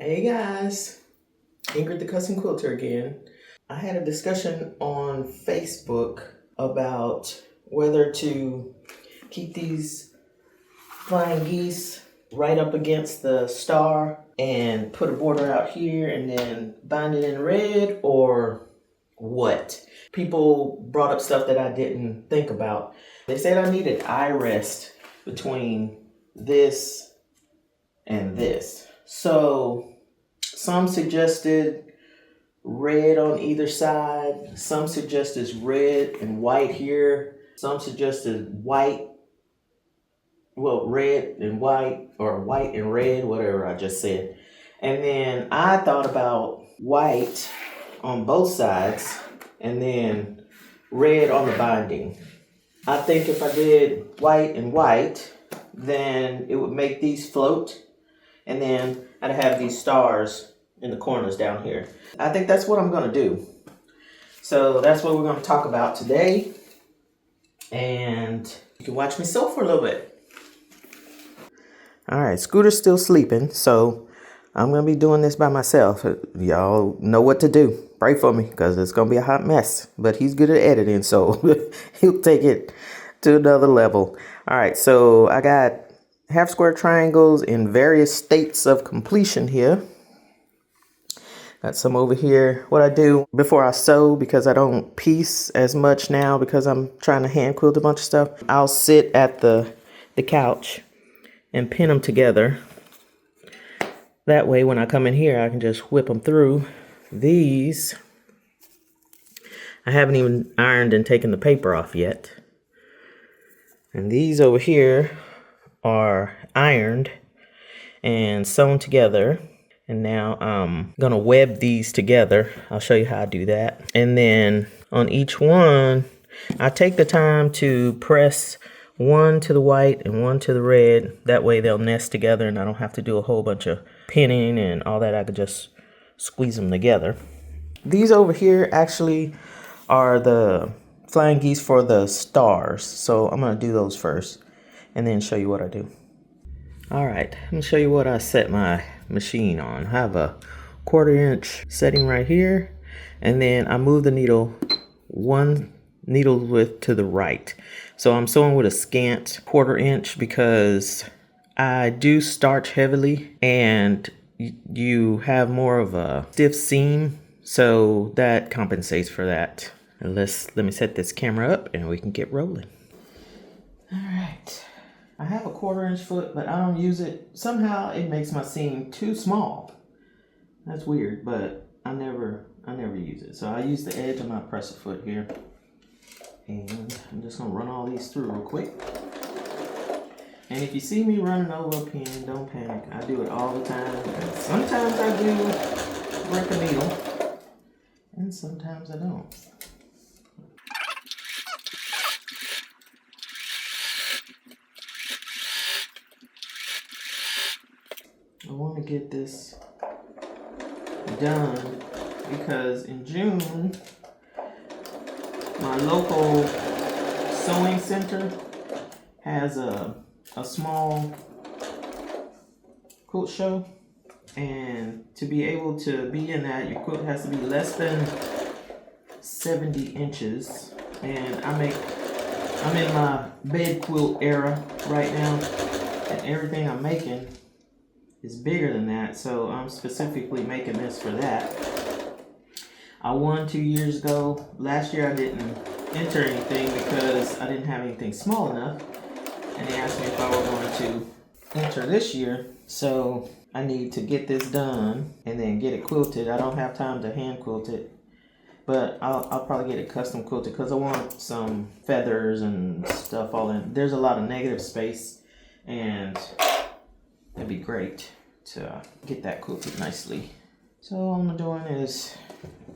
Hey guys, Ingrid the Custom Quilter again. I had a discussion on Facebook about whether to keep these flying geese right up against the star and put a border out here and then bind it in red, or what. People brought up stuff that I didn't think about. They said I needed eye rest between this and this. So some suggested red on either side. Some suggested red and white here. Some suggested white, well, red and white, or white and red, whatever I just said. And then I thought about white on both sides and then red on the binding. I think if I did white and white, then it would make these float, and then I'd have these stars in the corners down here. I think that's what I'm gonna do. So that's what we're gonna talk about today. And you can watch me sew for a little bit. All right, Scooter's still sleeping, so I'm gonna be doing this by myself. Y'all know what to do. Pray for me, because it's gonna be a hot mess. But he's good at editing, so he'll take it to another level. All right, so I got half square triangles in various states of completion here. Got some over here. What I do before I sew, because I don't piece as much now because I'm trying to hand quilt a bunch of stuff, I'll sit at the couch and pin them together. That way when I come in here I can just whip them through. These I haven't even ironed and taken the paper off yet. And these over here are ironed and sewn together. And now I'm gonna web these together. I'll show you how I do that. And then on each one, I take the time to press one to the white and one to the red. That way they'll nest together and I don't have to do a whole bunch of pinning and all that. I could just squeeze them together. These over here actually are the flying geese for the stars. So I'm gonna do those first and then show you what I do. All right, let me show you what I set my machine on. I have a 1/4 inch setting right here, and then I move the needle one needle width to the right. So I'm sewing with a scant 1/4 inch because I do starch heavily and you have more of a stiff seam, so that compensates for that. And let me set this camera up and we can get rolling. All right. I have a 1/4 inch foot, but I don't use it. Somehow it makes my seam too small. That's weird, but I never use it. So I use the edge of my presser foot here. And I'm just gonna run all these through real quick. And if you see me running over a pin, don't panic. I do it all the time. And sometimes I do break a needle, and sometimes I don't. I want to get this done because in June, my local sewing center has a small quilt show, and to be able to be in that, your quilt has to be less than 70 inches. And I'm in my bed quilt era right now, and everything I'm making is bigger than that, so I'm specifically making this for that. I won 2 years ago. Last year I didn't enter anything because I didn't have anything small enough, and they asked me if I were going to enter this year. So I need to get this done and then get it quilted. I don't have time to hand quilt it, but I'll probably get it custom quilted because I want some feathers and stuff all in. There's a lot of negative space, and it'd be great to get that quilted nicely. So all I'm doing is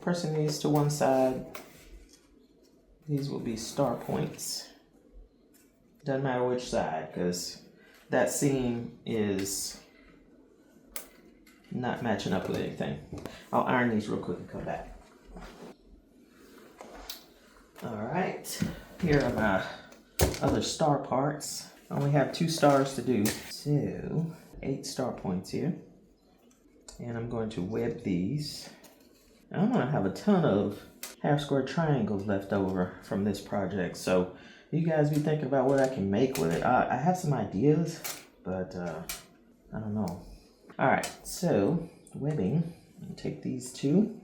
pressing these to one side. These will be star points. Doesn't matter which side, because that seam is not matching up with anything. I'll iron these real quick and come back. All right, here are my other star parts. I only have 2 stars to do, so 8 star points here. And I'm going to web these. I'm gonna have a ton of half square triangles left over from this project. So you guys be thinking about what I can make with it. I have some ideas, but I don't know. All right, so webbing, I'll take these two.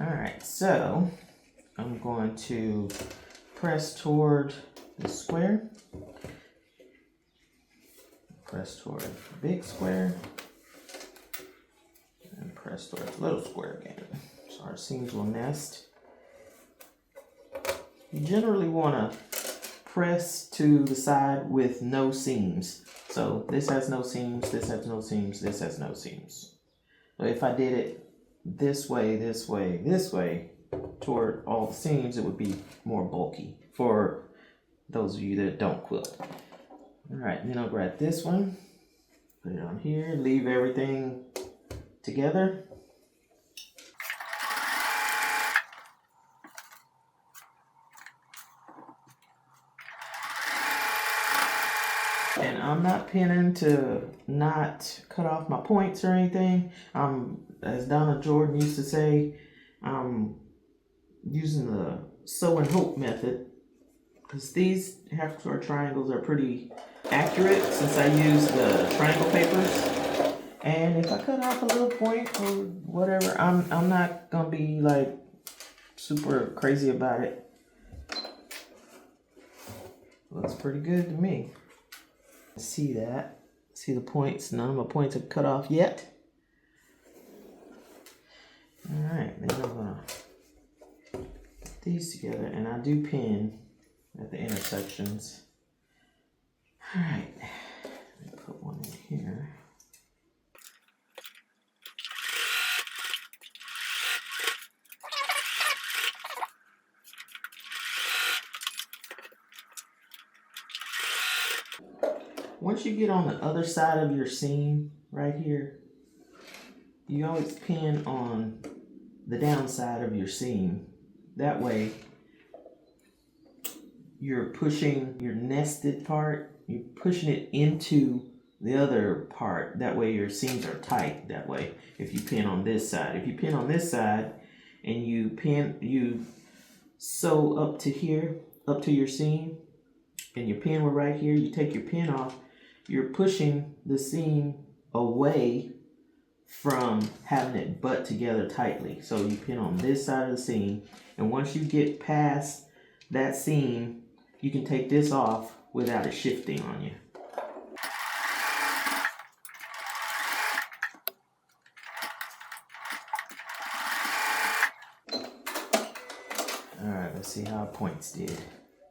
All right, so I'm going to press toward the square, press toward the big square, and press toward the little square again. So our seams will nest. You generally want to press to the side with no seams. So this has no seams, this has no seams, this has no seams. So if I did it this way, this way, this way, toward all the seams, it would be more bulky for those of you that don't quilt. All right, then I'll grab this one, put it on here, leave everything together. And I'm not pinning to not cut off my points or anything. As Donna Jordan used to say, I'm using the sew and hope method, because these half square triangles are pretty accurate since I use the triangle papers. And if I cut off a little point or whatever, I'm not gonna be like super crazy about it. Looks pretty good to me. See that? See the points? None of my points are cut off yet. Alright, then I'm gonna put these together, and I do pin at the intersections. Alright, let me put one in here. Once you get on the other side of your seam right here, you always pin on the downside of your seam. That way you're pushing your nested part, you're pushing it into the other part. That way your seams are tight that way if you pin on this side. If you pin on this side and you sew up to here, up to your seam, and your pin were right here, you take your pin off, you're pushing the seam away from having it butt together tightly. So you pin on this side of the seam, and once you get past that seam, you can take this off without it shifting on you. All right, let's see how our points did.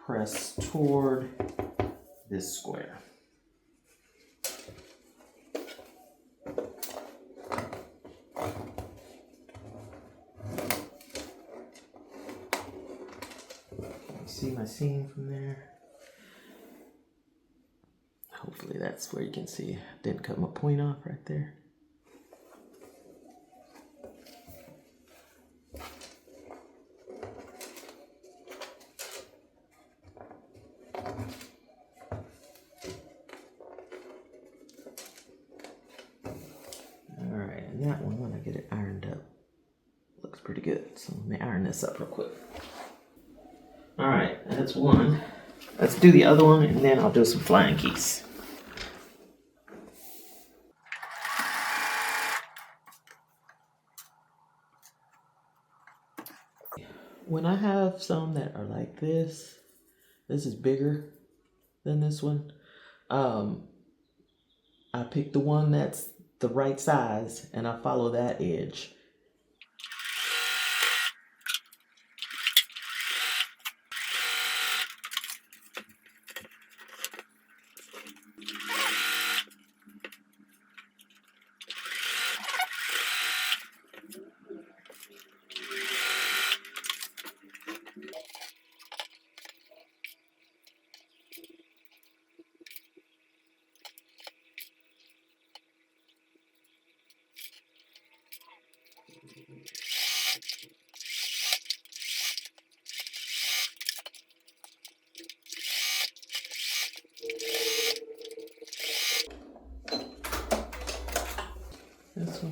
Press toward this square. See my seam from there. Hopefully that's where you can see. I didn't cut my point off right there. Alright, and that one, when I get it ironed up, looks pretty good. So let me iron this up real quick. Alright, that's one. Let's do the other one, and then I'll do some flying keys. When I have some that are like this is bigger than this one. I pick the one that's the right size, and I follow that edge.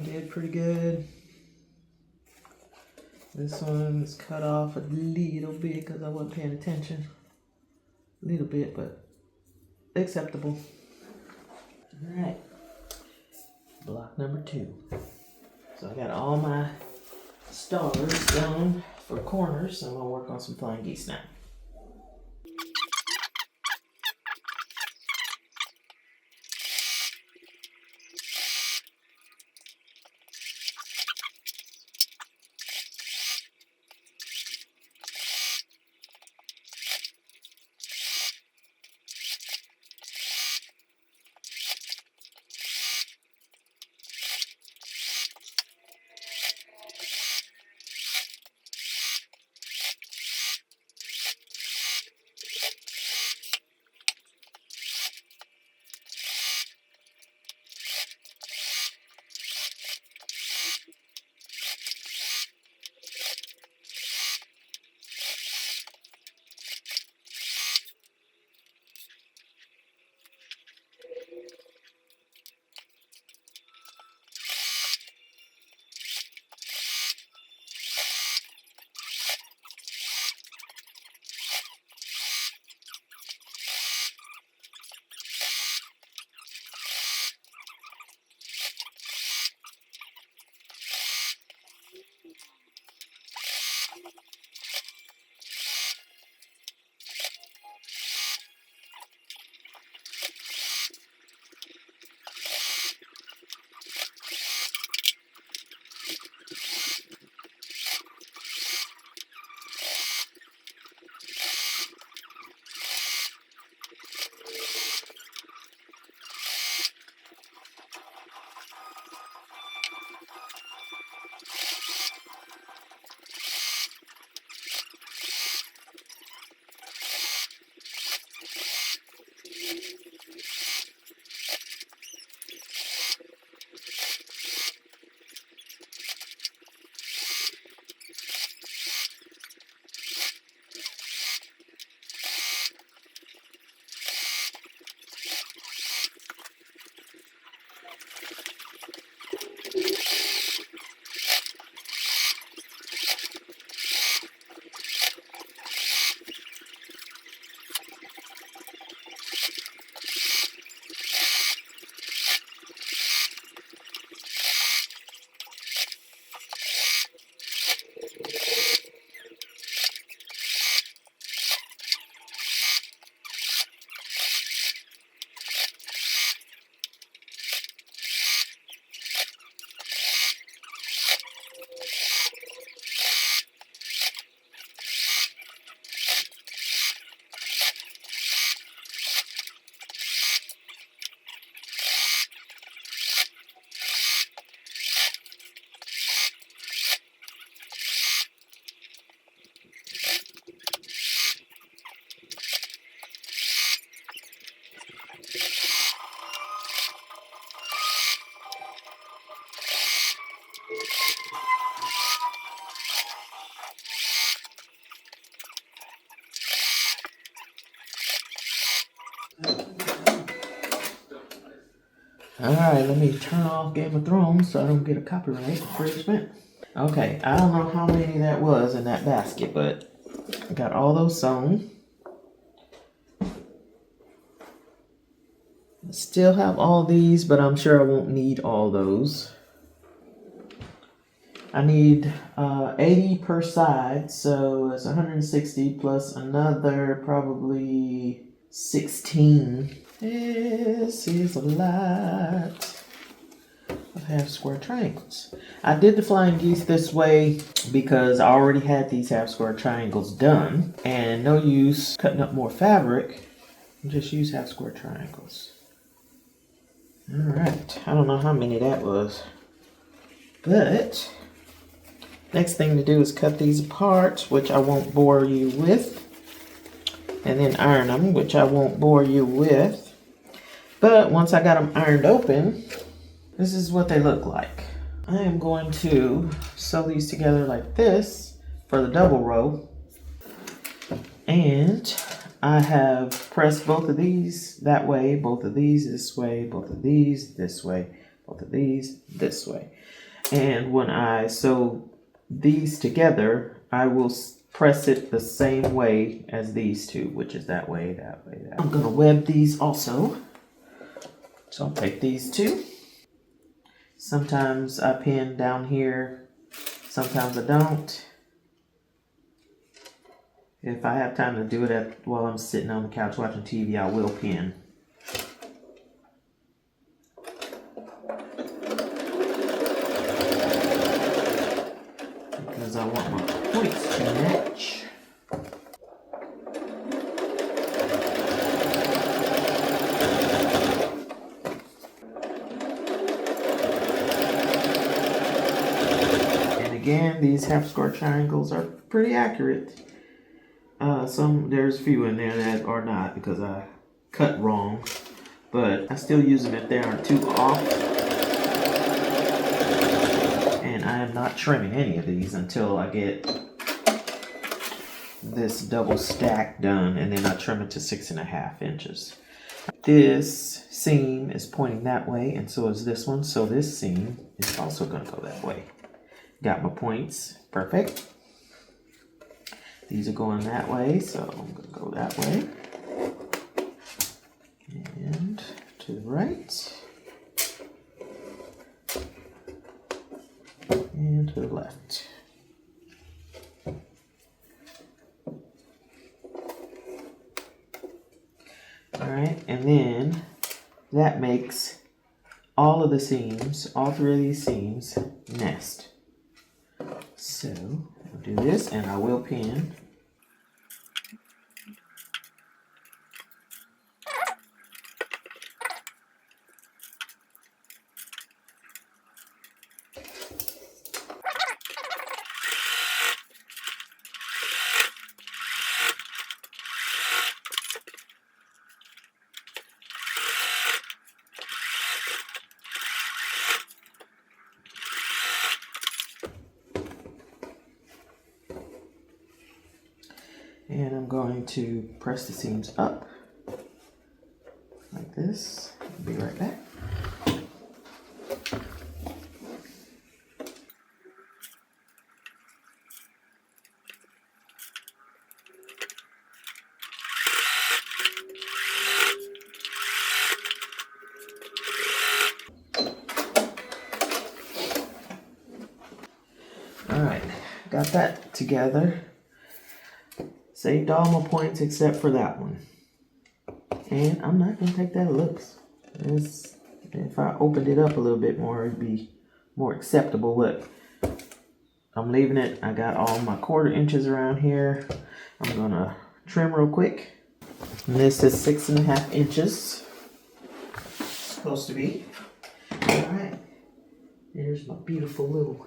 did pretty good. This one is cut off a little bit because I wasn't paying attention. A little bit, but acceptable. All right, block number 2. So I got all my stars done for corners, so I'm gonna work on some flying geese now. Alright, let me turn off Game of Thrones so I don't get a copyright infringement. Okay, I don't know how many that was in that basket, but I got all those sewn. I still have all these, but I'm sure I won't need all those. I need 80 per side, so it's 160 plus another probably 16. This is a lot of half square triangles. I did the flying geese this way because I already had these half square triangles done, and no use cutting up more fabric. Just use half square triangles. Alright, I don't know how many that was, but next thing to do is cut these apart, which I won't bore you with, and then iron them, which I won't bore you with. But once I got them ironed open, this is what they look like. I am going to sew these together like this for the double row. And I have pressed both of these that way, both of these this way, both of these this way, both of these this way. And when I sew these together, I will press it the same way as these two, which is that way, that way, that way. I'm gonna web these also. So I'll take these two. Sometimes I pin down here, sometimes I don't. If I have time to do it while I'm sitting on the couch watching TV, I will pin. Because I want my points to match. And again, these half square triangles are pretty accurate. There's a few in there that are not because I cut wrong, but I still use them if they aren't too off. And I am not trimming any of these until I get this double stack done, and then I trim it to 6.5 inches. This seam is pointing that way, and so is this one, so this seam is also going to go that way. Got my points, perfect. These are going that way, so I'm going to go that way. And to the right. And to the left. Alright, and then that makes all of the seams, all 3 of these seams, nest. So I'll do this and I will pin. And I'm going to press the seams up like this. I'll be right back. All right, got that together. Saved all my points except for that one. And I'm not going to take that it looks. If I opened it up a little bit more, it'd be more acceptable. Look, I'm leaving it. I got all my 1/4 inches around here. I'm going to trim real quick. And this is 6.5 inches. Supposed to be. All right. There's my beautiful little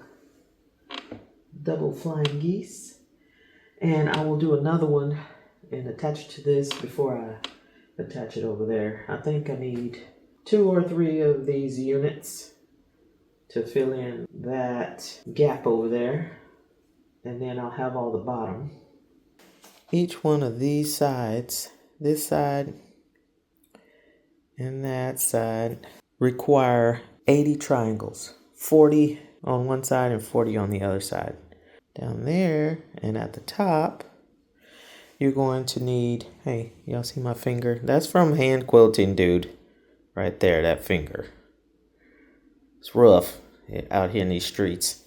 double flying geese. And I will do another one and attach it to this before I attach it over there. I think I need 2 or 3 of these units to fill in that gap over there. And then I'll have all the bottom. Each one of these sides, this side and that side, require 80 triangles. 40 on one side and 40 on the other side. Down there and at the top, you're going to need, hey, y'all see my finger? That's from hand quilting, dude. Right there, that finger. It's rough out here in these streets.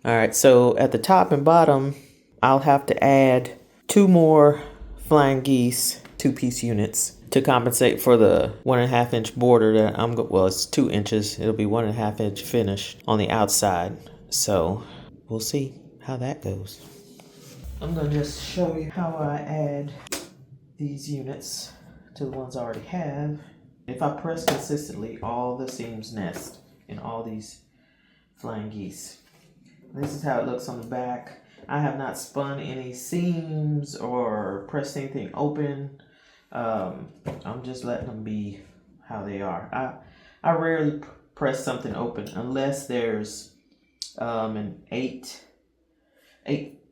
All right, so at the top and bottom, I'll have to add 2 more flying geese 2-piece units to compensate for the 1.5 inch border that well, it's 2 inches. It'll be 1.5 inch finish on the outside. So we'll see how that goes. I'm going to just show you how I add these units to the ones I already have. If I press consistently, all the seams nest in all these flying geese. This is how it looks on the back. I have not spun any seams or pressed anything open. I'm just letting them be how they are. I rarely press something open unless there's an 8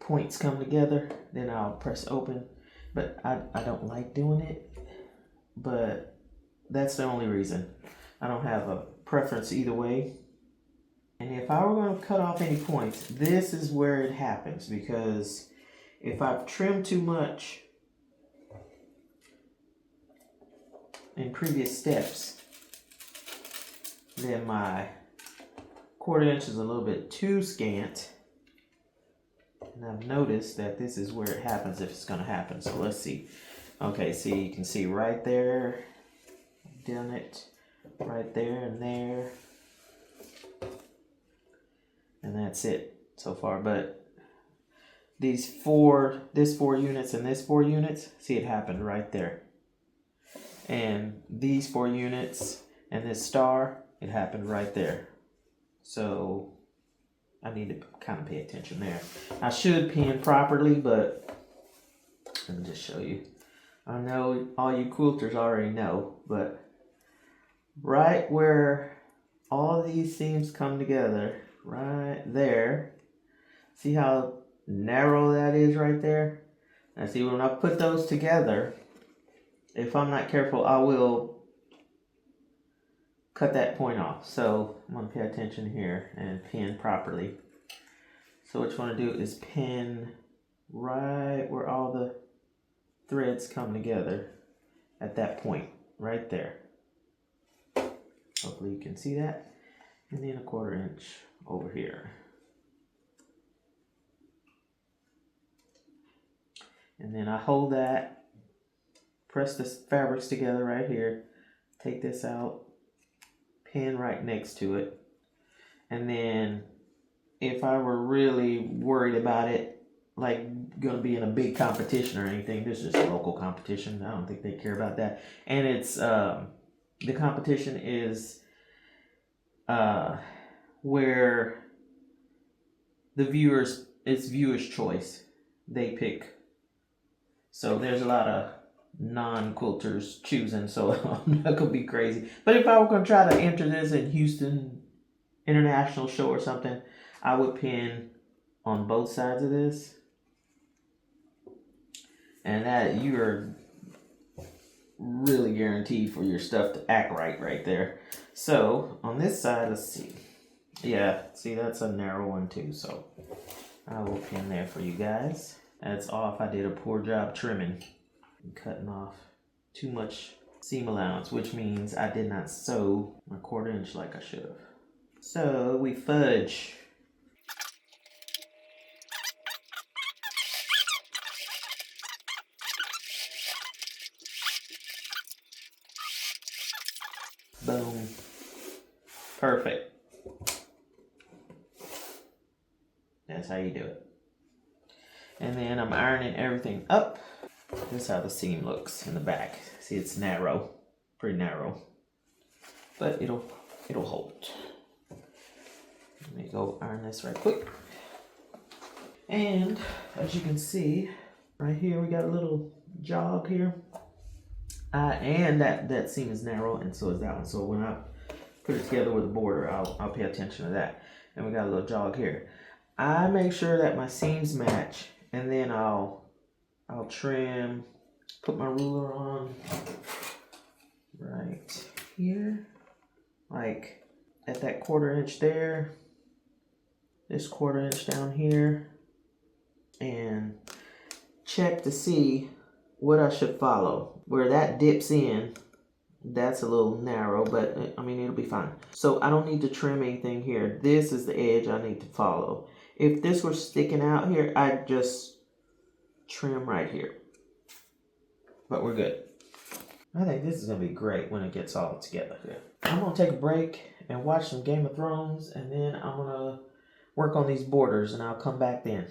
points come together, then I'll press open. But I don't like doing it, but that's the only reason. I don't have a preference either way. And if I were going to cut off any points, this is where it happens, because if I've trimmed too much in previous steps, then my 1/4 inch is a little bit too scant. And I've noticed that this is where it happens if it's going to happen. So let's see. Okay, see, you can see right there, I've done it right there and there. And that's it so far. But this 4 units and this 4 units, see, it happened right there. And these 4 units and this star, it happened right there. So I need to kind of pay attention there. I should pin properly, but let me just show you. I know all you quilters already know, but right where all these seams come together, right there, see how narrow that is right there? And see, when I put those together, if I'm not careful, I will cut that point off. So I'm going to pay attention here and pin properly. So what you want to do is pin right where all the threads come together at that point right there. Hopefully you can see that. And then a 1/4 inch over here. And then I hold that, press the fabrics together right here, take this out, pin right next to it. And then if I were really worried about it, like gonna be in a big competition or anything, this is just a local competition. I don't think they care about that. And it's the competition is where the viewers, it's viewers' choice. They pick. So there's a lot of non-quilters choosing, so I'm not gonna be crazy. But if I were gonna try to enter this in Houston International Show or something, I would pin on both sides of this. And that you are really guaranteed for your stuff to act right there. So on this side, let's see. Yeah, see, that's a narrow one too, so I will pin there for you guys. That's off. I did a poor job trimming and cutting off too much seam allowance, which means I did not sew my 1/4 inch like I should have. So we fudge. Boom. Perfect. That's how you do it. And then I'm ironing everything up. This is how the seam looks in the back. See, it's narrow, pretty narrow, but it'll hold. Let me go iron this right quick. And as you can see, right here we got a little jog here. And that seam is narrow, and so is that one. So when I put it together with a border, I'll pay attention to that. And we got a little jog here. I make sure that my seams match, and then I'll trim, put my ruler on right here, like at that 1/4 inch there, this 1/4 inch down here, and check to see what I should follow. Where that dips in, that's a little narrow, but I mean, it'll be fine. So I don't need to trim anything here. This is the edge I need to follow. If this were sticking out here, I'd just trim right here. But we're good. I think this is gonna be great when it gets all together here. I'm gonna take a break and watch some Game of Thrones, and then I'm gonna work on these borders, and I'll come back then.